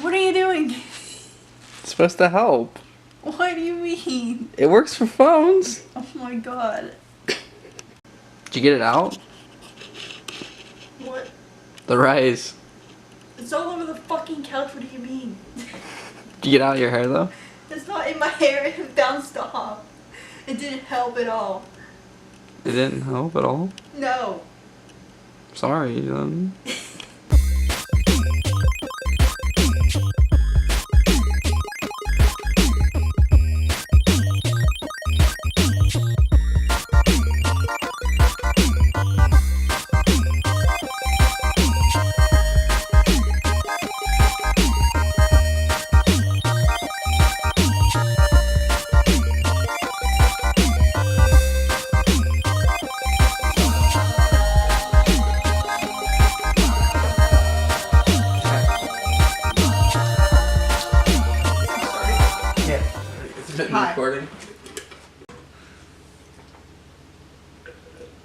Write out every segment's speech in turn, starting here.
What are you doing? It's supposed to help. What do you mean? It works for phones. Oh my god. Did you get it out? What? The rice. It's all over the fucking couch. What do you mean? Did you get out your hair though? It's not in my hair. It bounced off. It didn't help at all. It didn't help at all? No. Sorry, then. Hi. Recording.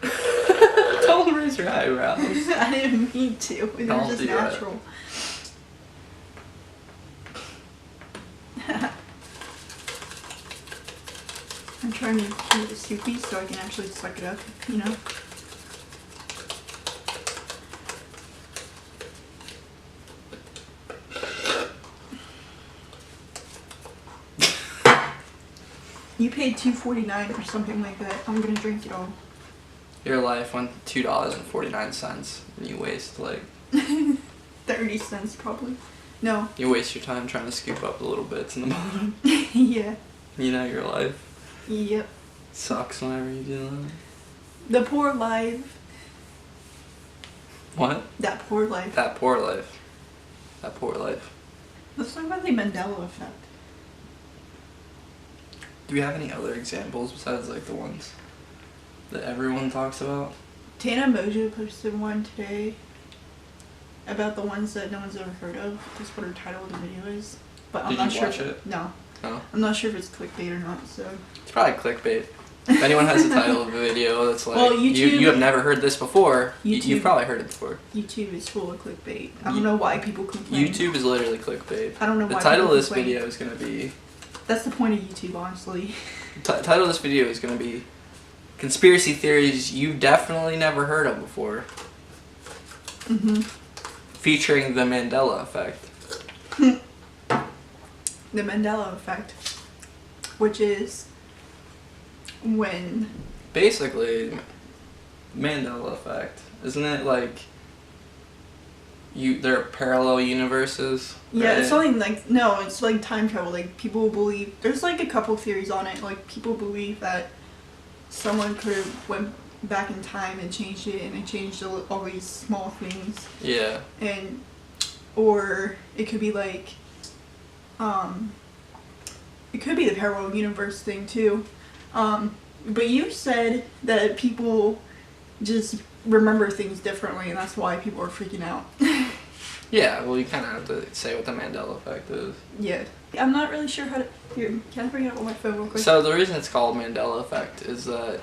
Don't raise your eyebrows. I didn't mean to. It Don't was just do that. natural. I'm trying to keep it soupy so I can actually suck it up, you know? You paid $2.49 for something like that. I'm gonna drink it all. Your life went $2.49 and you waste like 30 cents probably. No. you waste your time trying to scoop up the little bits in the bottom. Yeah. You know your life Yep. sucks whenever you do that. The poor life. What? That poor life. That poor life. That poor life. Let's talk about the Mandela effect. Do we have any other examples besides like the ones that everyone talks about? Tana Mojo posted one today about the ones that no one's ever heard of. That's what her title of the video is. But I'm Did not you sure. watch it? No. No. I'm not sure if it's clickbait or not, so. It's probably clickbait. If anyone has the title of a video that's like, Well, YouTube- you have never heard this before, YouTube- you've probably heard it before. YouTube is full of clickbait. I don't know why people complain. YouTube is literally clickbait. I don't know The why title of people this complain. video is going to be... That's the point of YouTube, honestly. Title of this video is going to be Conspiracy Theories You've Definitely Never Heard of Before. Mm-hmm. Featuring the Mandela Effect. The Mandela effect, which is when Basically, Mandela Effect. Isn't it like... there are parallel universes? yeah, right? it's something like no, it's like time travel. Like people believe there's like a couple theories on it. Like people believe that someone could have went back in time and changed it, and it changed all these small things. Yeah. And or it could be like it could be the parallel universe thing too. But you said that people just remember things differently, and that's why people are freaking out. Yeah, well, you kind of have to say what the Mandela Effect is. Yeah. I'm not really sure how to... Here, can I bring it up on my phone real quick? So the reason it's called Mandela Effect is that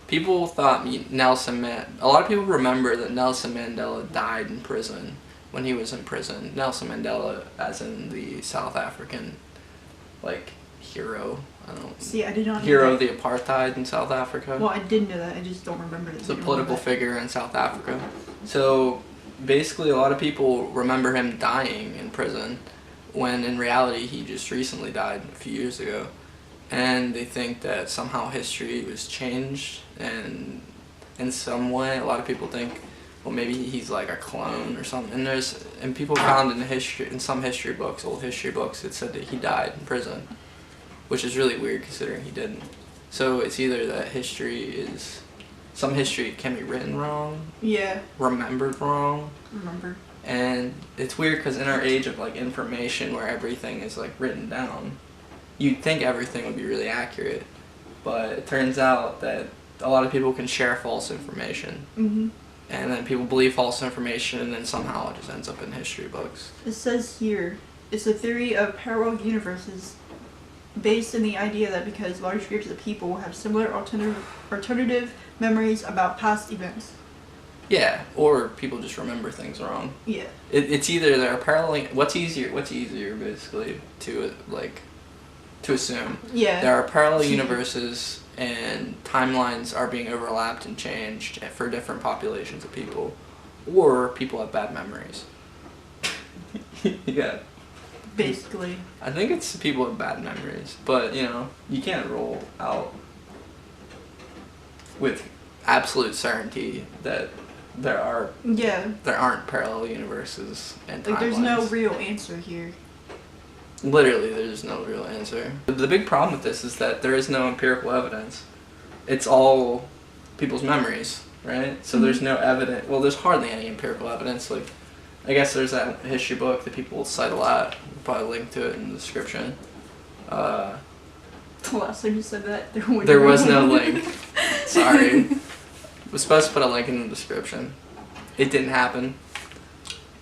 people thought a lot of people remember that Nelson Mandela died in prison when he was in prison. Nelson Mandela, as in the South African, like, hero. I don't See, I did not know hero of that. the apartheid in South Africa. Well, I did know that. I just don't remember it. He's a political figure in South Africa. So basically a lot of people remember him dying in prison when in reality he just recently died a few years ago. And they think that somehow history was changed, and in some way a lot of people think, well, maybe he's like a clone or something. And people found in some history books, old history books, it said that he died in prison, which is really weird considering he didn't. So it's either that some history can be written wrong, Yeah. remembered wrong, Remember. and it's weird because in our age of like information where everything is like written down, you'd think everything would be really accurate, but it turns out that a lot of people can share false information, Mm-hmm. and then people believe false information, and then somehow it just ends up in history books. It says here, it's a theory of parallel universes based in the idea that because large groups of people have similar alternative memories about past events, Yeah, or people just remember things wrong. Yeah. It's either they're parallel. What's easier basically to assume. Yeah. There are parallel universes and timelines are being overlapped and changed for different populations of people, or people have bad memories. Yeah. Basically. I think it's people with bad memories, but you can't roll out with absolute certainty that there aren't parallel universes and timelines. Like, there's no real answer here. Literally, there's no real answer. The big problem with this is that there is no empirical evidence. It's all people's memories, right? So there's no evidence. Well, there's hardly any empirical evidence. Like, I guess there's that history book that people cite a lot. We'll probably link to it in the description. The last time you said that, there was no link. Sorry. I was supposed to put a link in the description. It didn't happen.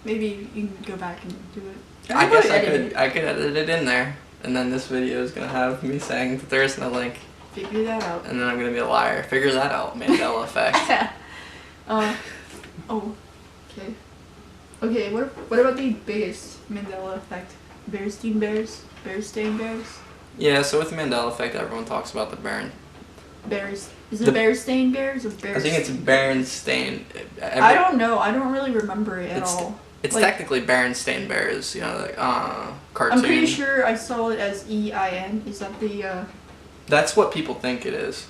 Maybe you can go back and do it. I guess I could edit it in there, and then this video is gonna have me saying that there is no link. Figure that out. And then I'm gonna be a liar. Figure that out, Mandela effect. Okay. Okay, what about the biggest Mandela effect? Berenstein Bears? Yeah, so with the Mandela effect, everyone talks about the Bears. Is it Berenstain Bears or Bears? I think it's Berenstain. I don't know. I don't really remember it at all. It's technically Berenstain Bears, cartoon. I'm pretty sure I saw it as EIN. Is that the? That's what people think it is.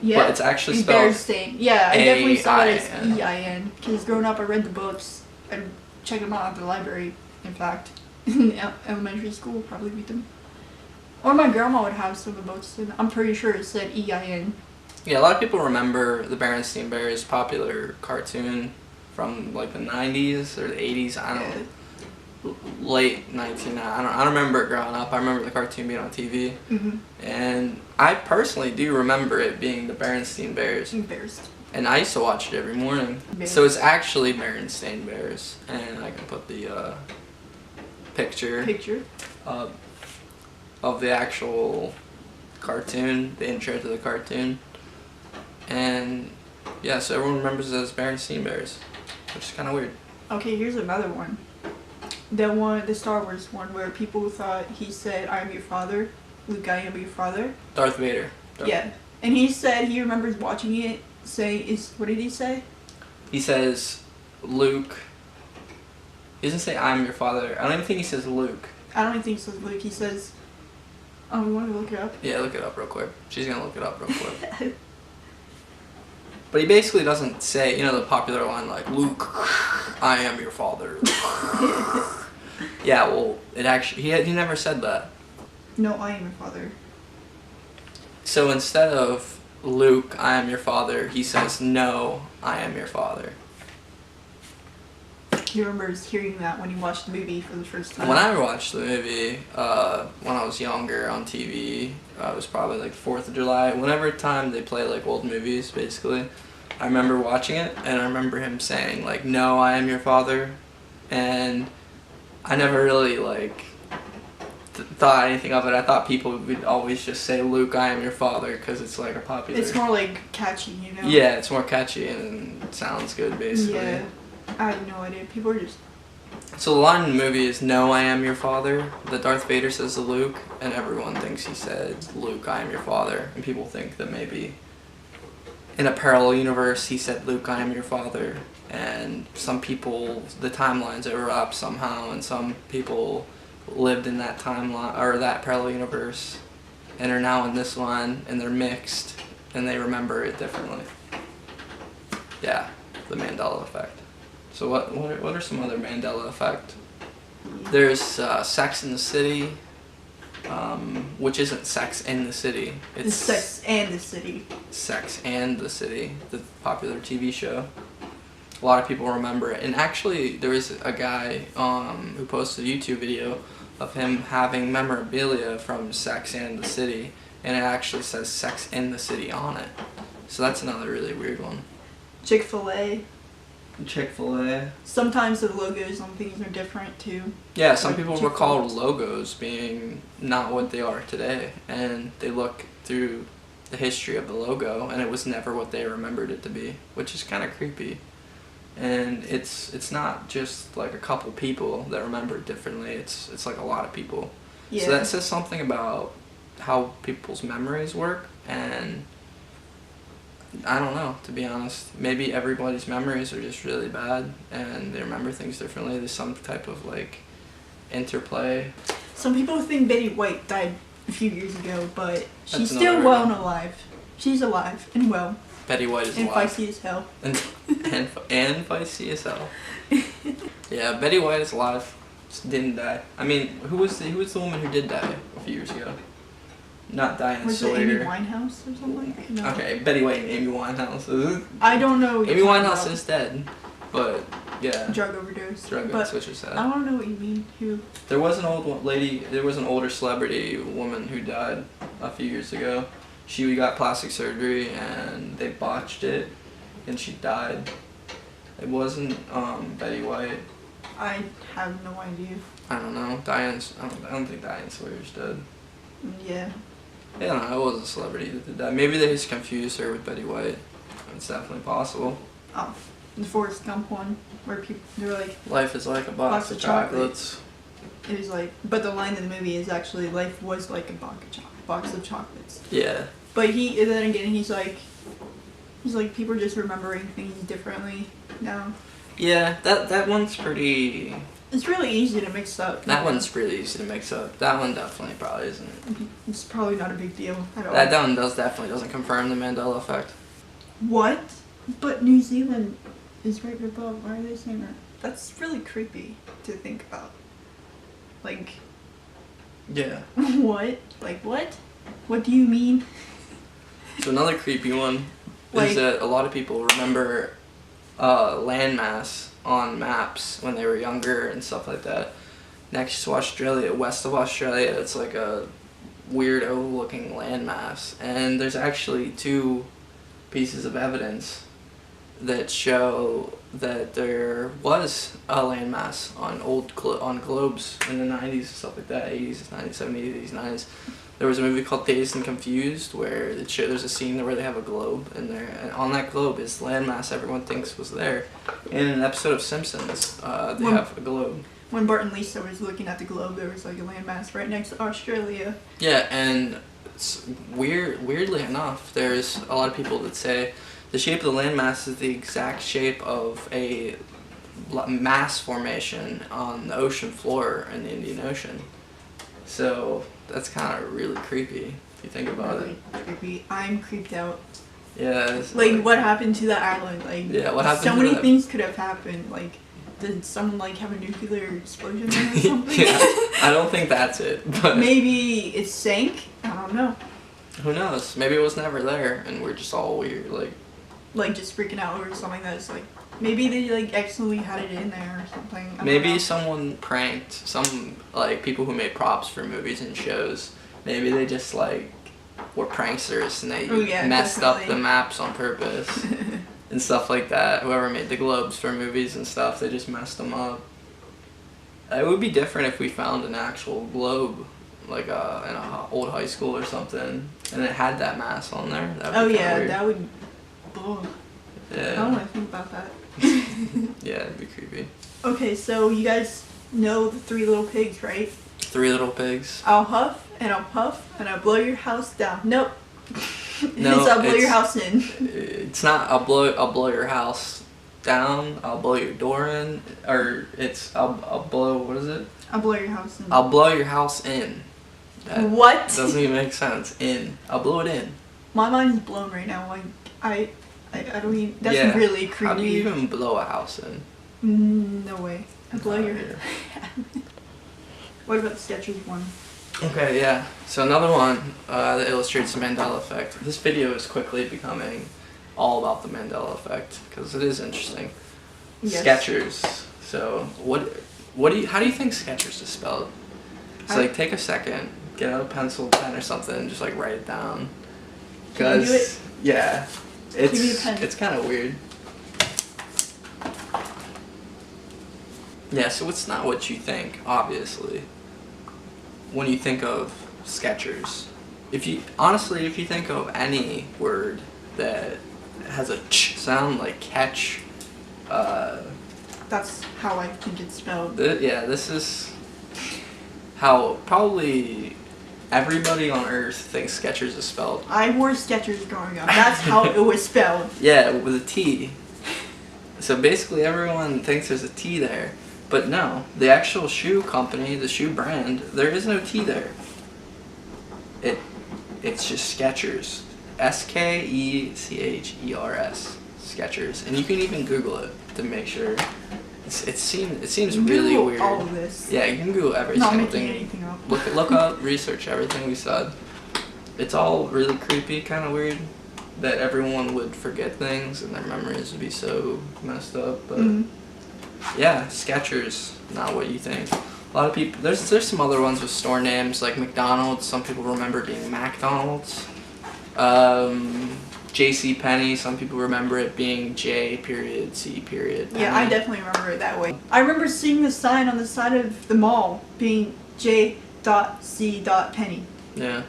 Yeah. But it's actually spelled Berenstain. Yeah, I definitely saw it as AIN. EIN. Because growing up, I read the books. I'd check them out at the library. In fact, in elementary school, probably read them. Or my grandma would have some of the books, and I'm pretty sure it said EIN. Yeah, a lot of people remember the Berenstain Bears popular cartoon from like the 90s or the 80s. I don't know. Late 1990s. I don't remember it growing up. I remember the cartoon being on TV. Mm-hmm. And I personally do remember it being the Berenstain Bears. And I used to watch it every morning. So it's actually Berenstain Bears. And I can put the picture of the actual cartoon, the intro to the cartoon. And yeah, so everyone remembers it as Berenstain Bears, which is kind of weird. Okay, here's another one. The Star Wars one, where people thought he said, "I am your father." Luke, I am your father. Darth Vader. Yeah. And he said he remembers watching it, what did he say? He says, Luke. He doesn't say, "I'm your father." I don't even think he says Luke. I don't even think he says Luke. He says, you want to look it up? Yeah, look it up real quick. She's going to look it up real quick. But he basically doesn't say, the popular line like, "Luke, I am your father." Yeah, well, it actually, he never said that. No, I am your father. So instead of, "Luke, I am your father," he says, "No, I am your father." He remembers hearing that when he watched the movie for the first time. When I watched the movie, when I was younger on TV, it was probably like 4th of July. Whenever time they play like old movies, basically, I remember watching it, and I remember him saying like, "No, I am your father," and I never really like thought anything of it. I thought people would always just say, "Luke, I am your father," because it's like a popular. It's more like catchy, Yeah, it's more catchy and it sounds good, basically. Yeah. I have no idea. People are just... So the line in the movie is, "No, I am your father," that Darth Vader says to Luke, and everyone thinks he said, "Luke, I am your father," and people think that maybe in a parallel universe he said, "Luke, I am your father," and some people, the timelines overlap somehow, and some people lived in that timeline, or that parallel universe, and are now in this one, and they're mixed, and they remember it differently. Yeah, the Mandela effect. So what are some other Mandela effect? There's Sex in the City, which isn't Sex in the City. It's Sex and the City. Sex and the City, the popular TV show. A lot of people remember it. And actually, there was a guy who posted a YouTube video of him having memorabilia from Sex and the City, and it actually says Sex in the City on it. So that's another really weird one. Chick-fil-A. Chick-fil-A. Sometimes the logos on things are different too. Yeah, some people recall logos being not what they are today, and they look through the history of the logo, and it was never what they remembered it to be, which is kind of creepy. and it's not just like a couple people that remember it differently. It's like a lot of people. Yeah. So that says something about how people's memories work, and I don't know, to be honest. Maybe everybody's memories are just really bad and they remember things differently. There's some type of like interplay. Some people think Betty White died a few years ago, but she's That's still another well and argument. alive. She's alive and well. Betty White is And alive. feisty as hell. And feisty as hell. Yeah, Betty White is alive. Just didn't die. I mean, who was the woman who did die a few years ago? Not Diana Was Sawyer. it Amy Winehouse or something? No. Okay, Betty White and Amy Winehouse. I don't know. what Amy you're talking Winehouse about. is dead, but yeah. Drug overdose. Drug But switch is sad. I don't know what you mean. Who? There was an there was an older celebrity woman who died a few years ago. She got plastic surgery and they botched it and she died. It wasn't Betty White. I have no idea. I don't know. I don't think Diane Sawyer's dead. Yeah. I don't know. It was a celebrity that did that. Maybe they just confused her with Betty White. It's definitely possible. Oh, the Forrest Gump one, where people they're like, Life is like a box of chocolates. it was like, but the line in the movie is actually life was like a box of chocolates. Yeah. But then again, he's like people are just remembering things differently now. Yeah, that one's pretty. It's really easy to mix up. That one's really easy to mix up. That one definitely probably isn't. It's probably not a big deal at all. That one definitely doesn't confirm the Mandela effect. What? But New Zealand is right above. Why are they saying that? That's really creepy to think about. Like, Yeah. what? Like, what? What do you mean? So another creepy one Like- is that a lot of people remember landmass on maps when they were younger and stuff like that. Next to Australia, west of Australia, it's like a weird overlooking landmass, and there's actually 2 pieces of evidence that show that there was a landmass on on globes in the 90s and stuff like that, 80s, 90s, 70s, 80s, 90s. There was a movie called Dazed and Confused where there's a scene where they have a globe in there, and on that globe is landmass everyone thinks was there. In an episode of Simpsons, they have a globe. When Bart and Lisa was looking at the globe, there was like a landmass right next to Australia. Yeah, and weirdly enough, there's a lot of people that say the shape of the landmass is the exact shape of a mass formation on the ocean floor in the Indian Ocean. So that's kind of really creepy if you think about Really creepy. I'm creeped out. it. Yeah. It's Like, what happened to that island? Like, Yeah, what happened so to many that- things could have happened. Like, did someone like have a nuclear explosion there or something? Yeah, I don't think that's it, but Maybe it sank. I don't know. who knows? Maybe it was never there, and we're just all weird. Like just freaking out over something that's like maybe they like accidentally had it in there or something. I don't Maybe know. someone pranked some like people who made props for movies and shows. Maybe they just like were pranksters and they Oh, yeah, messed up definitely. the maps on purpose and stuff like that. Whoever made the globes for movies and stuff, they just messed them up. It would be different if we found an actual globe, like in a old high school or something, and it had that mass on there. That would Oh be kinda yeah, weird. that would. Ugh. I don't Yeah, want to think about that. yeah, it'd be creepy. Okay, so you guys know the 3 little pigs, right? 3 Little Pigs. I'll huff and I'll puff and I'll blow your house down. Nope. No, It's I'll blow your it's- house in. It's not I'll blow your house down, I'll blow your door in, or it's I'll blow, what is it? I'll blow your house in. I'll blow your house in. That What? doesn't even make sense. In. I'll blow it in. My mind's blown right now. Like I don't even. That's Yeah. really creepy. How do you even blow a house in? No way. I blow your. Yeah. What about the Skechers one? Okay, yeah. So another one that illustrates the Mandela effect. This video is quickly becoming all about the Mandela effect because it is interesting. Yes. Skechers. So how do you think Skechers is spelled? It's like take a second, get out a pencil, pen, or something, and just like write it down. Can you do it? Yeah, Give me a pen. it's kind of weird. Yeah, so it's not what you think, obviously. When you think of Skechers, if you think of any word that has a ch sound, like catch, That's how I think it's spelled. This is how probably everybody on Earth thinks Skechers is spelled. I wore Skechers growing up. That's how it was spelled. Yeah, with a T. So basically everyone thinks there's a T there. But no, the actual shoe company, the shoe brand, there is no T there. It's just Skechers. Skechers. Skechers. And you can even Google it to make sure. It seems really Google weird. all of this. Yeah, you can Google every Not single making thing. anything up. Look up, research everything we said. It's all really creepy, kind of weird that everyone would forget things and their memories would be so messed up. But yeah, Skechers, not what you think. A lot of people. There's some other ones with store names like McDonald's. Some people remember being McDonald's. J.C. Penney. Some people remember it being J.C. Penney. Yeah, I definitely remember it that way. I remember seeing the sign on the side of the mall being J.C. Penney. Yeah.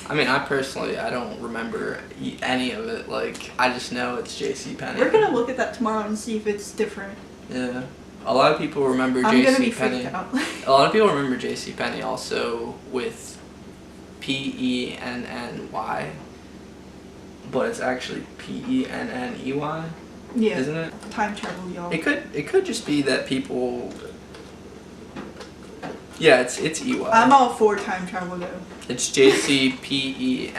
I mean, I don't remember any of it. Like, I just know it's J.C. Penney. We're gonna look at that tomorrow and see if it's different. Yeah. A lot of people remember I'm gonna J.C. be Penney. freaked out. A lot of people remember J.C. Penney also with P-E-N-N-Y. But it's actually P-E-N-N-E-Y. Yeah. Isn't it? Time travel, y'all. It could just be that people. Yeah, it's E-Y. I'm all for time travel though. It's J-C-P-E-N-N-E-Y.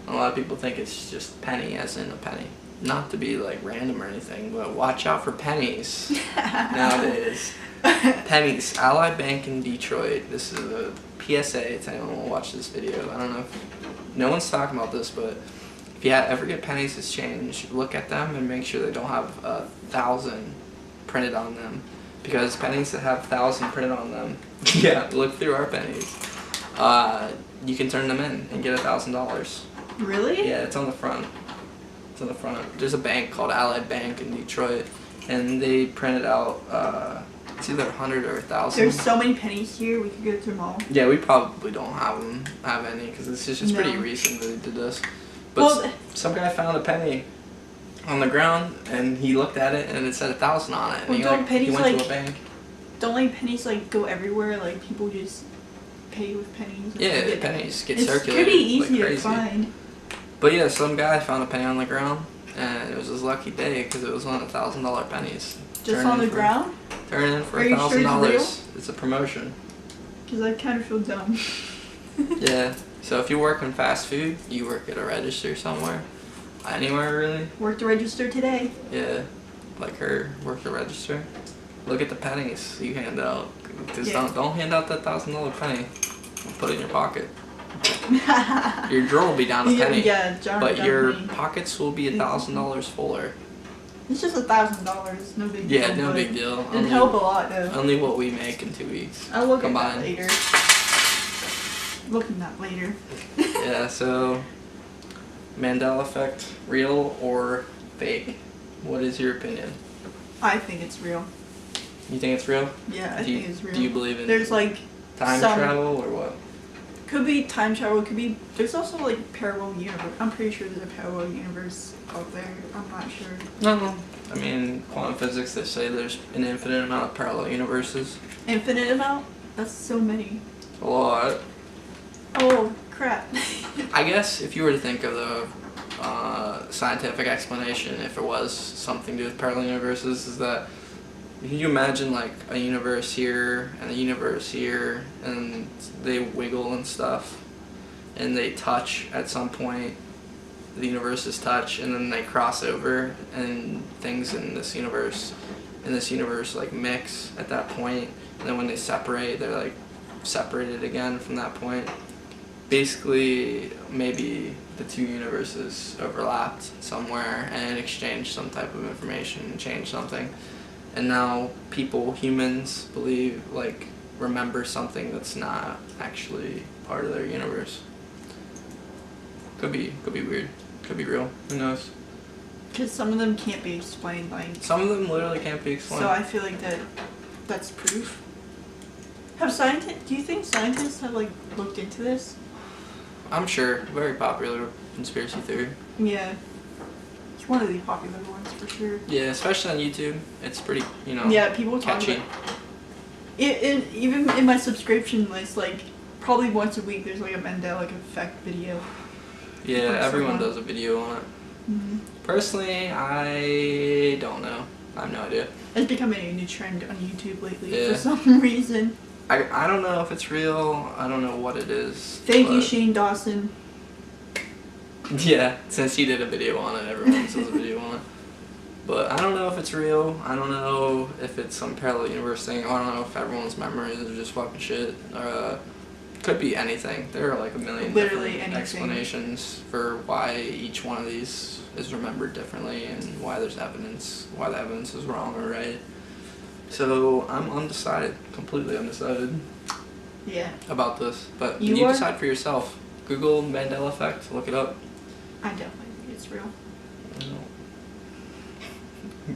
A lot of people think it's just penny as in a penny. Not to be like random or anything, but watch out for pennies nowadays. Pennies. Ally Bank in Detroit. This is a PSA to anyone who will watch this video. I don't know if no one's talking about this, but if you ever get pennies exchange, look at them and make sure they don't have 1,000 printed on them. Because pennies that have 1,000 printed on them, yeah, look through our pennies. You can turn them in and get $1,000. Really? Yeah, it's on the front. It's on the front. There's a bank called Ally Bank in Detroit, and they printed out it's either 100 or 1,000. There's so many pennies here. We could go to them all. Yeah, we probably don't have any because it's just pretty recent that they did this. But some guy found a penny on the ground and he looked at it and it said 1,000 on it. And he went to a bank. Don't like pennies like go everywhere? Like people just pay with pennies. Yeah, pennies get it's circulated. It's pretty easy like to find. But yeah, some guy found a penny on the ground and it was his lucky day because it was one of the $1,000 pennies. Just on the ground? Turn in for $1,000. It's a promotion. Because I kind of feel dumb. Yeah. So if you work in fast food, you work at a register somewhere. Anywhere really. Work the register today. Yeah. Like her, work the register. Look at the pennies you hand out. Just don't hand out that $1,000 penny. Put it in your pocket. Your drawer will be down a penny. Yeah, John. But your pockets will be $1,000 fuller. It's just $1,000. No big deal. Yeah, no big deal. It'd help a lot though. Only what we make in 2 weeks. I'll look combined. at that later. Look at that later. Yeah, so Mandela effect, real or fake? What is your opinion? I think it's real. You think it's real? Yeah, I think it's real. Do you believe in there's like time travel or what? Could be time travel, could be there's also like parallel universe. I'm pretty sure there's a parallel universe out there. I'm not sure. No. I mean, quantum physics, they say there's an infinite amount of parallel universes. Infinite amount? That's so many. A lot. Oh, crap. I guess if you were to think of the scientific explanation, if it was something to do with parallel universes, is that can you imagine like a universe here and a universe here, and they wiggle and stuff, and they touch at some point, the universes touch, and then they cross over, and things in this universe like mix at that point, and then when they separate, they're like separated again from that point. Basically, maybe the two universes overlapped somewhere and exchanged some type of information and changed something. And now humans remember something that's not actually part of their universe. Could be weird. Could be real. Who knows? Because some of them can't be explained. Some of them literally can't be explained. So I feel like that's proof. Do you think scientists have looked into this? I'm sure. Very popular conspiracy theory. Yeah. It's one of the popular ones for sure. Yeah, especially on YouTube. It's pretty, Yeah, people talk catchy. about it. Even in my subscription list, like probably once a week, there's like a Mandela effect video. Yeah, Or everyone someone. does a video on it. Mm-hmm. Personally, I don't know. I have no idea. It's becoming a new trend on YouTube lately Yeah. for some reason. I don't know if it's real. I don't know what it is. Thank you, but- Shane Dawson. Yeah, since he did a video on it, everyone does a video on it. But I don't know if it's real. I don't know if it's some parallel universe thing. I don't know if everyone's memories are just fucking shit. Could be anything. There are like a million Literally different anything. explanations for why each one of these is remembered differently and why there's evidence, why the evidence is wrong or right. So I'm undecided, completely undecided Yeah. about this. But You you are? decide for yourself. Google Mandela effect, look it up. I definitely think it's real.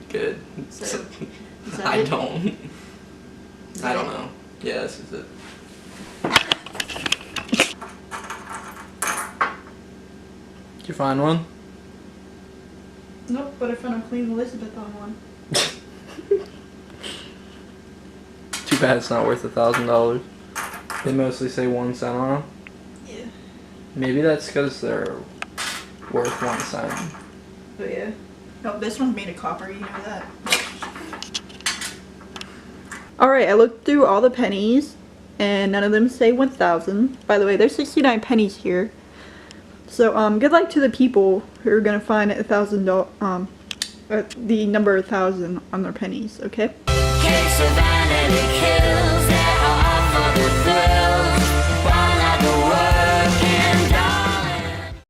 Good. So, is that I it? don't. Is I that don't it? know. Yeah, this is it. Did you find one? Nope, but I found a Queen Elizabeth on one. Too bad it's not worth $1,000. They mostly say 1 cent on them. Yeah. Maybe that's because they're worth 1 cent. But yeah. No, this one's made of copper, you know that. Alright, I looked through all the pennies, and none of them say 1,000. By the way, there's 69 pennies here. So, good luck to the people who are gonna find the number 1,000 on their pennies, okay? Hey, Savannah.